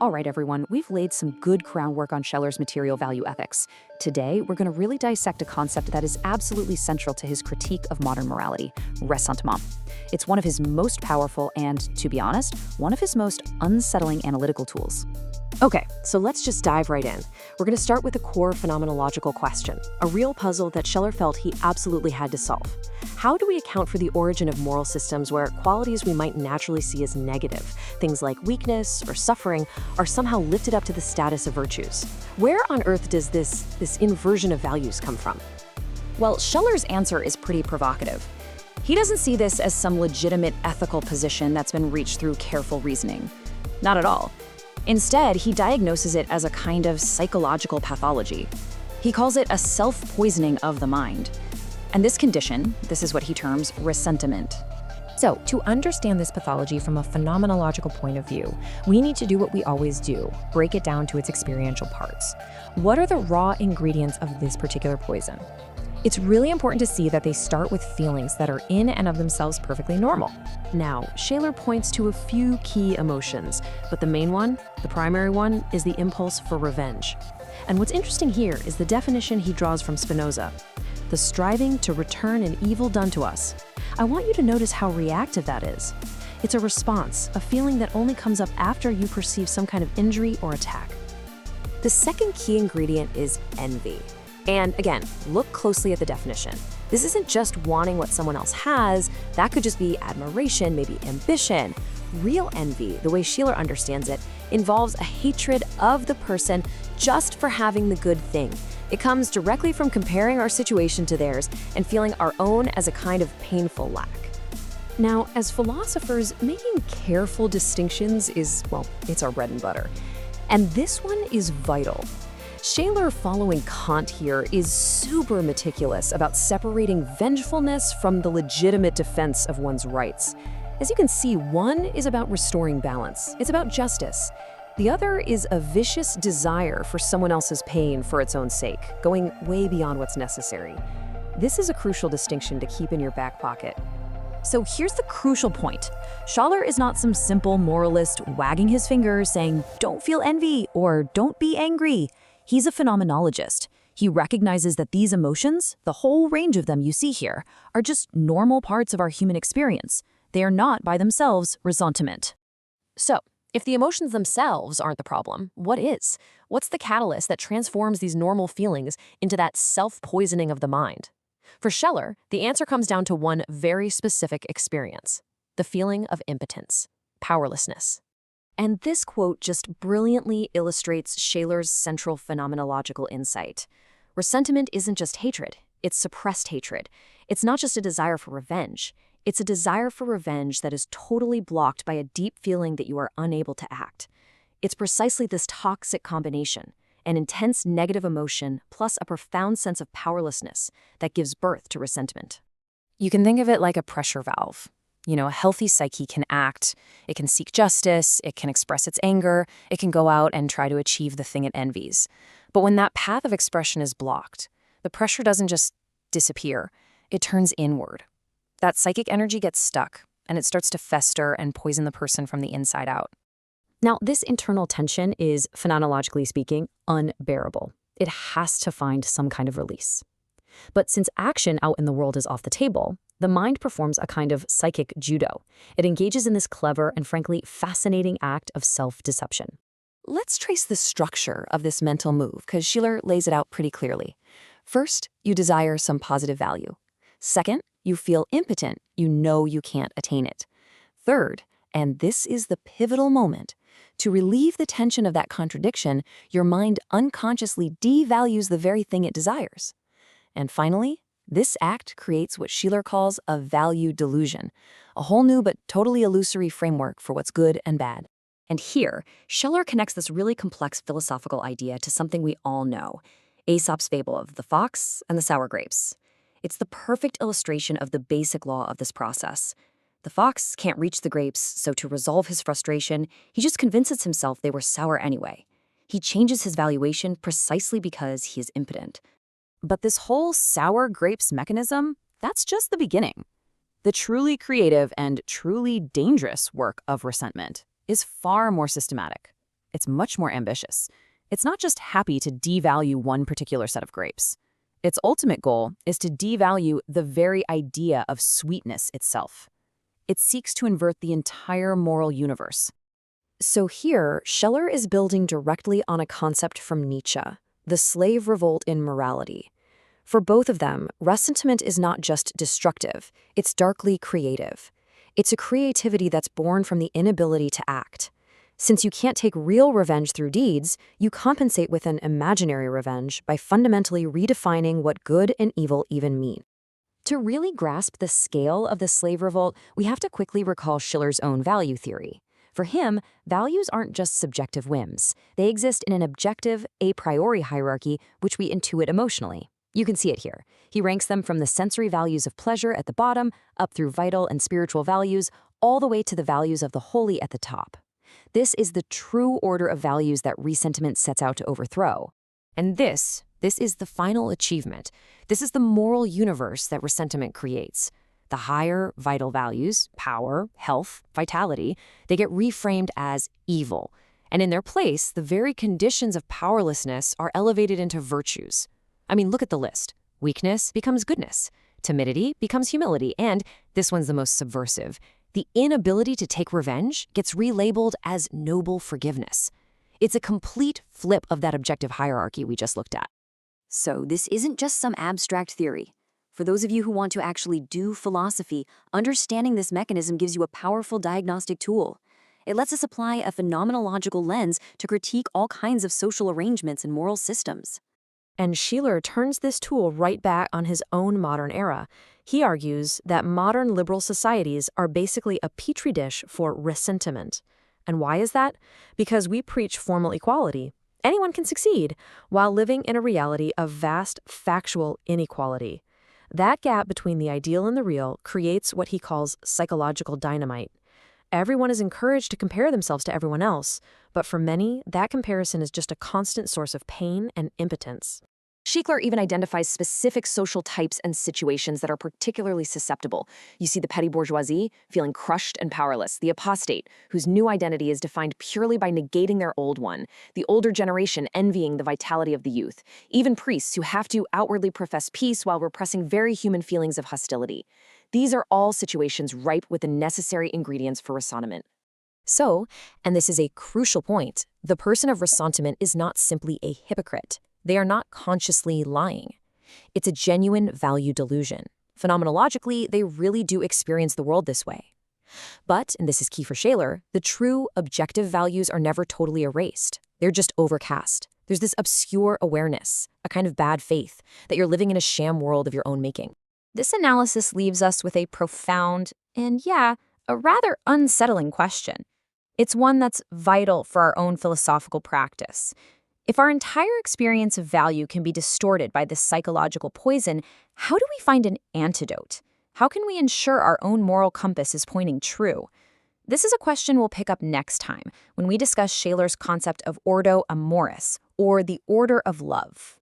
All right, everyone, we've laid some good groundwork on Scheller's material value ethics. Today, we're going to really dissect a concept that is absolutely central to his critique of modern morality, ressentiment. It's one of his most powerful and, to be honest, one of his most unsettling analytical tools. Okay, so let's just dive right in. We're going to start with a core phenomenological question, a real puzzle that Scheller felt he absolutely had to solve. How do we account for the origin of moral systems where qualities we might naturally see as negative, things like weakness or suffering, are somehow lifted up to the status of virtues? Where on earth does this inversion of values come from? Well, Scheller's answer is pretty provocative. He doesn't see this as some legitimate ethical position that's been reached through careful reasoning. Not at all. Instead, he diagnoses it as a kind of psychological pathology. He calls it a self-poisoning of the mind. And this condition, this is what he terms ressentiment. So, to understand this pathology from a phenomenological point of view, we need to do what we always do, break it down to its experiential parts. What are the raw ingredients of this particular poison? It's really important to see that they start with feelings that are in and of themselves perfectly normal. Now, Scheller points to a few key emotions, but the main one, the primary one, is the impulse for revenge. And what's interesting here is the definition he draws from Spinoza, the striving to return an evil done to us. I want you to notice how reactive that is. It's a response, a feeling that only comes up after you perceive some kind of injury or attack. The second key ingredient is envy. And again, look closely at the definition. This isn't just wanting what someone else has, that could just be admiration, maybe ambition. Real envy, the way Scheller understands it, involves a hatred of the person just for having the good thing. It comes directly from comparing our situation to theirs and feeling our own as a kind of painful lack. Now, as philosophers, making careful distinctions is, well, it's our bread and butter. And this one is vital. Scheller, following Kant here, is super meticulous about separating vengefulness from the legitimate defense of one's rights. As you can see, one is about restoring balance. It's about justice. The other is a vicious desire for someone else's pain for its own sake, going way beyond what's necessary. This is a crucial distinction to keep in your back pocket. So here's the crucial point. Scheller is not some simple moralist wagging his fingers saying, "Don't feel envy" or "Don't be angry." He's a phenomenologist. He recognizes that these emotions, the whole range of them you see here, are just normal parts of our human experience. They are not by themselves ressentiment. So, if the emotions themselves aren't the problem, what is? What's the catalyst that transforms these normal feelings into that self-poisoning of the mind? For Scheller, the answer comes down to one very specific experience: the feeling of impotence, powerlessness. And this quote just brilliantly illustrates Scheller's central phenomenological insight. Ressentiment isn't just hatred, it's suppressed hatred. It's not just a desire for revenge. It's a desire for revenge that is totally blocked by a deep feeling that you are unable to act. It's precisely this toxic combination, an intense negative emotion plus a profound sense of powerlessness, that gives birth to ressentiment. You can think of it like a pressure valve. A healthy psyche can act, it can seek justice, it can express its anger, it can go out and try to achieve the thing it envies. But when that path of expression is blocked, the pressure doesn't just disappear, it turns inward. That psychic energy gets stuck, and it starts to fester and poison the person from the inside out. Now, this internal tension is, phenomenologically speaking, unbearable. It has to find some kind of release. But since action out in the world is off the table, the mind performs a kind of psychic judo. It engages in this clever and frankly fascinating act of self-deception. Let's trace the structure of this mental move, because Scheller lays it out pretty clearly. First, you desire some positive value. Second, you feel impotent. You know you can't attain it. Third, and this is the pivotal moment, to relieve the tension of that contradiction, your mind unconsciously devalues the very thing it desires. And finally, this act creates what Scheller calls a value delusion, a whole new but totally illusory framework for what's good and bad. And here, Scheller connects this really complex philosophical idea to something we all know, Aesop's fable of the fox and the sour grapes. It's the perfect illustration of the basic law of this process. The fox can't reach the grapes, so to resolve his frustration, he just convinces himself they were sour anyway. He changes his valuation precisely because he is impotent. But this whole sour grapes mechanism, that's just the beginning. The truly creative and truly dangerous work of ressentiment is far more systematic. It's much more ambitious. It's not just happy to devalue one particular set of grapes. Its ultimate goal is to devalue the very idea of sweetness itself. It seeks to invert the entire moral universe. So here, Scheller is building directly on a concept from Nietzsche, the slave revolt in morality. For both of them, ressentiment is not just destructive, it's darkly creative. It's a creativity that's born from the inability to act. Since you can't take real revenge through deeds, you compensate with an imaginary revenge by fundamentally redefining what good and evil even mean. To really grasp the scale of the slave revolt, we have to quickly recall Schiller's own value theory. For him, values aren't just subjective whims. They exist in an objective, a priori hierarchy, which we intuit emotionally. You can see it here. He ranks them from the sensory values of pleasure at the bottom, up through vital and spiritual values, all the way to the values of the holy at the top. This is the true order of values that ressentiment sets out to overthrow. And this is the final achievement. This is the moral universe that ressentiment creates. The higher vital values, power, health, vitality, they get reframed as evil. And in their place, the very conditions of powerlessness are elevated into virtues. I mean, look at the list. Weakness becomes goodness. Timidity becomes humility. And this one's the most subversive. The inability to take revenge gets relabeled as noble forgiveness. It's a complete flip of that objective hierarchy we just looked at. So this isn't just some abstract theory. For those of you who want to actually do philosophy, understanding this mechanism gives you a powerful diagnostic tool. It lets us apply a phenomenological lens to critique all kinds of social arrangements and moral systems. And Scheller turns this tool right back on his own modern era. He argues that modern liberal societies are basically a petri dish for ressentiment. And why is that? Because we preach formal equality. Anyone can succeed, while living in a reality of vast factual inequality. That gap between the ideal and the real creates what he calls psychological dynamite. Everyone is encouraged to compare themselves to everyone else, but for many, that comparison is just a constant source of pain and impotence. Scheller even identifies specific social types and situations that are particularly susceptible. You see the petty bourgeoisie feeling crushed and powerless, the apostate, whose new identity is defined purely by negating their old one, the older generation envying the vitality of the youth, even priests who have to outwardly profess peace while repressing very human feelings of hostility. These are all situations ripe with the necessary ingredients for ressentiment. So, and this is a crucial point, the person of ressentiment is not simply a hypocrite. They are not consciously lying. It's a genuine value delusion. Phenomenologically, they really do experience the world this way. But, and this is key for Scheller, the true objective values are never totally erased. They're just overcast. There's this obscure awareness, a kind of bad faith, that you're living in a sham world of your own making. This analysis leaves us with a profound and, a rather unsettling question. It's one that's vital for our own philosophical practice. If our entire experience of value can be distorted by this psychological poison, how do we find an antidote? How can we ensure our own moral compass is pointing true? This is a question we'll pick up next time when we discuss Scheller's concept of ordo amoris, or the order of love.